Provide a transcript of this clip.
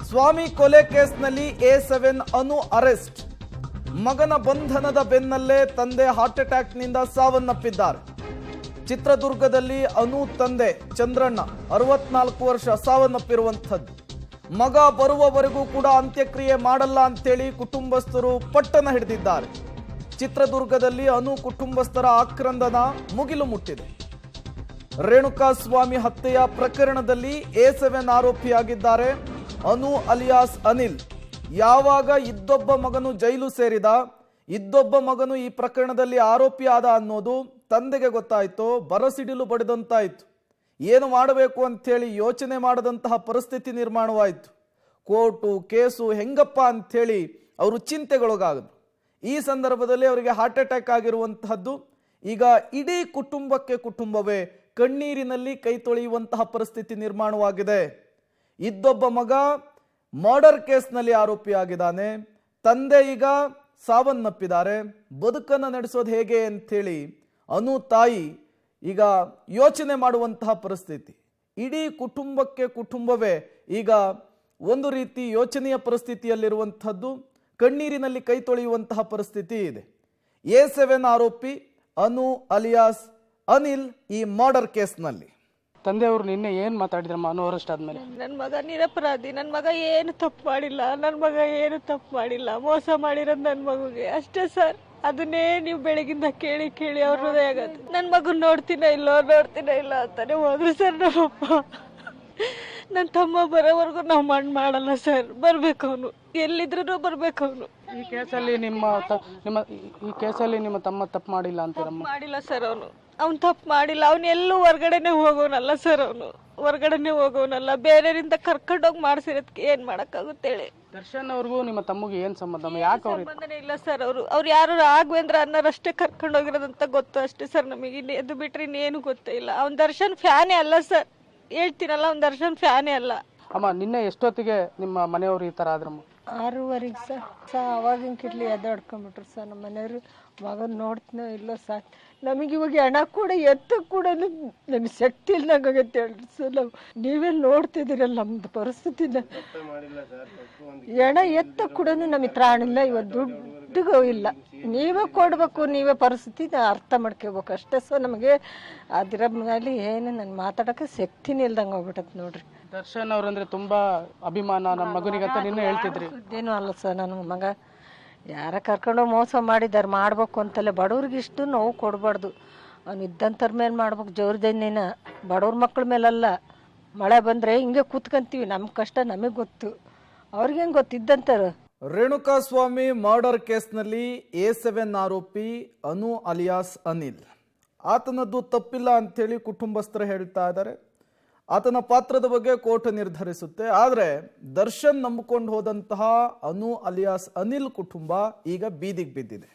ಸ್ವಾಮಿ ಕೊಲೆ ಕೇಸ್ನಲ್ಲಿ A7 ಅನು arrest. ಮಗನ ಬಂಧನದ ಬೆನ್ನಲ್ಲೇ ತಂದೆ ಹಾರ್ಟ್ ಅಟ್ಯಾಕ್ನಿಂದ ಸಾವನ್ನಪ್ಪಿದ್ದಾರೆ. ಚಿತ್ರದುರ್ಗದಲ್ಲಿ ಅನು ತಂದೆ ಚಂದ್ರಣ್ಣ 64 ವರ್ಷ ಸಾವನ್ನಪ್ಪಿರುವಂಥದ್ದು. ಮಗ ಬರುವವರೆಗೂ ಕೂಡ ಅಂತ್ಯಕ್ರಿಯೆ ಮಾಡಲ್ಲ ಅಂತೇಳಿ ಕುಟುಂಬಸ್ಥರು ಪಟ್ಟಣ ಹಿಡಿದಿದ್ದಾರೆ. ಚಿತ್ರದುರ್ಗದಲ್ಲಿ ಅನು ಕುಟುಂಬಸ್ಥರ ಆಕ್ರಂದನ ಮುಗಿಲು ಮುಟ್ಟಿದೆ. ರೇಣುಕಾಸ್ವಾಮಿ ಹತ್ಯೆಯ ಪ್ರಕರಣದಲ್ಲಿ A7 ಆರೋಪಿಯಾಗಿದ್ದಾರೆ ಅನು ಅಲಿಯಾಸ್ ಅನಿಲ್. ಯಾವಾಗ ಇದ್ದೊಬ್ಬ ಮಗನು ಜೈಲು ಸೇರಿದ, ಇದ್ದೊಬ್ಬ ಮಗನು ಈ ಪ್ರಕರಣದಲ್ಲಿ ಆರೋಪಿ ಆದ ಅನ್ನೋದು ತಂದೆಗೆ ಗೊತ್ತಾಯ್ತು, ಬರಸಿಡಿಲು ಬಡಿದಂತಾಯ್ತು. ಏನು ಮಾಡಬೇಕು ಅಂಥೇಳಿ ಯೋಚನೆ ಮಾಡದಂತಹ ಪರಿಸ್ಥಿತಿ ನಿರ್ಮಾಣವಾಯಿತು. ಕೋರ್ಟು ಕೇಸು ಹೆಂಗಪ್ಪ ಅಂಥೇಳಿ ಅವರು ಚಿಂತೆಗೊಳಗಾಗದ್ರು. ಈ ಸಂದರ್ಭದಲ್ಲಿ ಅವರಿಗೆ ಹಾರ್ಟ್ ಅಟ್ಯಾಕ್ ಆಗಿರುವಂತಹದ್ದು. ಈಗ ಇಡೀ ಕುಟುಂಬವೇ ಕಣ್ಣೀರಿನಲ್ಲಿ ಕೈ ತೊಳೆಯುವಂತಹ ಪರಿಸ್ಥಿತಿ ನಿರ್ಮಾಣವಾಗಿದೆ. ಇದ್ದೊಬ್ಬ ಮಗ ಮರ್ಡರ್ ಕೇಸ್ನಲ್ಲಿ ಆರೋಪಿಯಾಗಿದ್ದಾನೆ, ತಂದೆ ಈಗ ಸಾವನ್ನಪ್ಪಿದ್ದಾರೆ. ಬದುಕನ್ನು ನಡೆಸೋದು ಹೇಗೆ ಅಂಥೇಳಿ ಅನು ತಾಯಿ ಈಗ ಯೋಚನೆ ಮಾಡುವಂತಹ ಪರಿಸ್ಥಿತಿ. ಇಡೀ ಕುಟುಂಬವೇ ಈಗ ಒಂದು ರೀತಿ ಯೋಚನೆಯ ಪರಿಸ್ಥಿತಿಯಲ್ಲಿರುವಂಥದ್ದು, ಕಣ್ಣೀರಿನಲ್ಲಿ ಕೈ ತೊಳೆಯುವಂತಹ ಪರಿಸ್ಥಿತಿ ಇದೆ. A7 ಆರೋಪಿ ಅನು ಅಲಿಯಾಸ್ ಅನಿಲ್ ಈ ಮರ್ಡರ್ ಕೇಸ್ನಲ್ಲಿ. ತಂದೆಯವರು ನಿನ್ನೆ ಏನು ಮಾತಾಡಿದ್ರಮ್ಮ ಅನು ಅರೆಸ್ಟ್ ಆದ್ಮೇಲೆ? ನನ್ನ ಮಗ ನಿರಪರಾಧಿ, ನನ್ನ ಮಗ ಏನು ತಪ್ಪು ಮಾಡಿಲ್ಲ, ಮೋಸ ಮಾಡಿರೋದು ನನ್ನ ಮಗುಗೆ ಅಷ್ಟೇ ಸರ್. ಅದನ್ನೇ ನೀವು ಬೆಳಗಿಂದ ಕೇಳಿ ಅವ್ರ ಹೃದಯ ಆಗತ್ತೆ. ನನ್ನ ಮಗನ್ ನೋಡ್ತೀನ ಇಲ್ಲ ಅಂತಾನೆ ಹೋದ್ರು ಸರ್ ನಮ್ಮಪ್ಪ. ನನ್ನ ತಮ್ಮ ಬರೋವರೆಗೂ ನಾವು ಮಾಡಲ್ಲ ಸರ್. ಬರ್ಬೇಕು ಅವನು, ಎಲ್ಲಿದ್ರು ಬರ್ಬೇಕು ಅವನು. ಈ ಕೇಸಲ್ಲಿ ನಿಮ್ಮ ತಮ್ಮ ತಪ್ಪು ಮಾಡಿಲ್ಲ ಅಂತೀರಮ್ಮ? ಮಾಡಿಲ್ಲ ಸರ್, ಅವ್ನು ತಪ್ಪು ಮಾಡಿಲ್ಲ. ಅವ್ನು ಎಲ್ಲೂ ಹೊರ್ಗಡೆನೆ ಹೋಗೋನಲ್ಲ ಸರ್, ಹೋಗೋನಲ್ಲ. ಬೇರೆಯವರಿಂದ ಕರ್ಕೊಂಡೋಗಿ ಮಾಡಿಸಿರೋದಕ್ಕೆ ಏನ್ ಮಾಡಕ್ಕಾಗುತ್ತೆ ಹೇಳಿ. ದರ್ಶನ್ ಅವ್ರಿಗೂ ನಿಮ್ಮ ತಮ್ಮಗೆ ಏನ್ ಸಂಬಂಧ? ಯಾಕೆ ಸಂಬಂಧನೇ ಇಲ್ಲ ಸರ್. ಅವ್ರು ಯಾರು ರಾಘವೇಂದ್ರ ಅನ್ನೋರಷ್ಟೇ ಕರ್ಕೊಂಡು ಹೋಗಿರೋದಂತ ಗೊತ್ತು ಅಷ್ಟೇ ಸರ್. ನಮಗೆ ಇಲ್ಲಿ ಅದು ಬಿಟ್ರೆ ಇನ್ನೇನು ಗೊತ್ತೇ ಇಲ್ಲ. ಅವ್ನ ದರ್ಶನ್ ಫ್ಯಾನೇ ಅಲ್ಲ ಸರ್, ಹೇಳ್ತೀನಲ್ಲ, ಅವ್ನ ದರ್ಶನ್ ಫ್ಯಾನೇ ಅಲ್ಲ. ಅಮ್ಮ ನಿನ್ನೆ ಎಷ್ಟೊತ್ತಿಗೆ ನಿಮ್ಮ ಮನೆಯವರು ಈ ತರ ಆದ್ರಮ್ಮ? 6:30 ಸರ್. ಅವಾಗಿನ ಕಿಡ್ಲಿ ಎದ್ದಾಡ್ಕೊಂಡ್ಬಿಟ್ರು ಸರ್ ನಮ್ಮ ಮನೆಯವರು. ಮಗನ ನೋಡ್ತೀನೋ ಇಲ್ಲೋ ಸರ್. ನಮಗೆ ಇವಾಗ ಹಣ ಕೂಡ ಎತ್ತಕ್ಕೆ ಕೂಡ ನಮಗೆ ಶಕ್ತಿ ಇಲ್ದಂಗಾಗತ್ತೆ ಹೇಳ್ರಿ ಸರ್. ನೀವೇ ನೋಡ್ತಿದ್ದೀರಲ್ಲ ನಮ್ದು ಪರಿಸ್ಥಿತಿನ. ಹಣ ಎತ್ತಕ್ಕೆ ಕೂಡ ನಮಗೆ ತ್ರಾಣ ಇಲ್ಲ, ಇವತ್ತು ದುಡ್ಡಿಗೂ ಇಲ್ಲ. ನೀವೇ ಕೊಡ್ಬೇಕು, ನೀವೇ ಪರಿಸ್ಥಿತಿನ ಅರ್ಥ ಮಾಡ್ಕೋಬೇಕು ಅಷ್ಟೇ ಸರ್. ನಮಗೆ ಅದ್ರ ಮೇಲೆ ಏನು ನಾನು ಮಾತಾಡೋಕೆ ಶಕ್ತಿನೇ ಇಲ್ದಂಗೆ ಹೋಗ್ಬಿಟ್ಟತ್ ನೋಡ್ರಿ. ದರ್ಶನ್ ಅವ್ರಂದ್ರೆ ತುಂಬಾ ಅಭಿಮಾನ ನಮ್ಮ ಮಗನಿಗಂತ ನಿನ್ನೆ ಹೇಳ್ತಿದ್ರಿ. ಏನು ಅಲ್ಲ ಸರ್, ನನ್ನ ಮಗ ಯಾರ ಕರ್ಕೊಂಡು ಮೋಸ ಮಾಡಿದಾರೆ, ಮಾಡ್ಬೇಕು ಅಂತಲೇ. ಬಡವ್ರಿಗೆ ಇಷ್ಟು ನೋವು ಕೊಡಬಾರ್ದು. ಅವ್ನು ಇದ್ದಂಥರ ಮೇಲೆ ಮಾಡ್ಬೇಕು. ಜೋರ್ದನ್ನೇನ ಬಡವ್ರ ಮಕ್ಳ ಮೇಲಲ್ಲ. ಮಳೆ ಬಂದರೆ ಹಿಂಗೆ ಕೂತ್ಕೊಂತೀವಿ, ನಮ್ಮ ಕಷ್ಟ ನಮಗೆ ಗೊತ್ತು, ಅವ್ರಿಗೆ ಹೆಂಗೆ ಗೊತ್ತಿದ್ದಂಥರು. ರೇಣುಕಾಸ್ವಾಮಿ ಮರ್ಡರ್ ಕೇಸ್ನಲ್ಲಿ A7 ಆರೋಪಿ ಅನು ಅಲಿಯಾಸ್ ಅನಿಲ್. ಆತನದ್ದು ತಪ್ಪಿಲ್ಲ ಅಂಥೇಳಿ ಕುಟುಂಬಸ್ಥರು ಹೇಳ್ತಾ ಇದ್ದಾರೆ. ಆತನ ಪಾತ್ರದ ಬಗ್ಗೆ ಕೋರ್ಟ್ ನಿರ್ಧರಿಸುತ್ತೆ. ಆದರೆ ದರ್ಶನ್ ನಂಬಿಕೊಂಡು ಹೋದಂತಹ ಅನು ಅಲಿಯಾಸ್ ಅನಿಲ್ ಕುಟುಂಬ ಈಗ ಬೀದಿಗೆ ಬಿದ್ದಿದೆ.